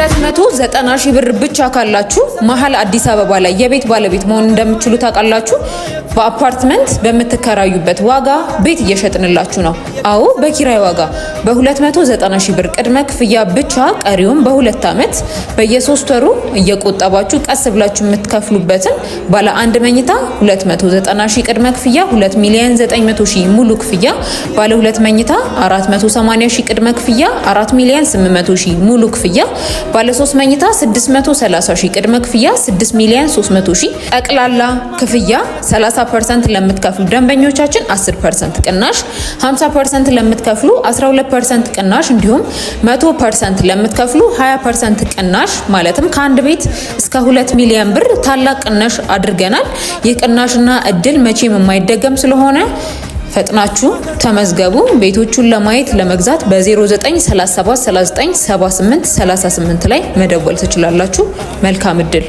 290 ሺህ ብር ብቻ ካላችሁ መሀል አዲስ አበባ ላይ የቤት ባለቤት መሆን እንደምትችሉ ታውቃላችሁ። በአፓርትመንት በምትከራዩበት ዋጋ ቤት እየሸጥንላችሁ ነው። አዎ በኪራይ ዋጋ በ290 ሺህ ብር ቅድመ ክፍያ ብቻ ቀሪውን በ2 ዓመት በየ3 ወሩ እየቆጠባችሁ ቀስ ብላችሁ የምትከፍሉበትን ባለ 1 መኝታ 290 ሺህ ቅድመ ክፍያ 2 ሚሊዮን 900 ሺህ ሙሉ ክፍያ፣ ባለ 2 መኝታ 480 ሺህ ቅድመ ክፍያ 4 ሚሊዮን 800 ሺህ ሙሉ ክፍያ፣ ባለ 3 መኝታ 630 ሺህ ቅድመ ክፍያ 6 ሚሊዮን 300 ሺህ፣ ጠቅላላ ክፍያ 30% ለምትከፍሉ ደንበኞቻችን 10% ቅናሽ፣ 50% ለምትከፍሉ 12% ቅናሽ እንዲሁም 100% ለምትከፍሉ 20% ቅናሽ ማለትም ከአንድ ቤት እስከ 2 ሚሊዮን ብር ታላቅ ቅናሽ አድርገናል። ይህ ቅናሽና እድል መቼም የማይደገም ስለሆነ ፈጥናችሁ ተመዝገቡ። ቤቶቹን ለማየት ለመግዛት በ0937397838 ላይ መደወል ትችላላችሁ። መልካም እድል።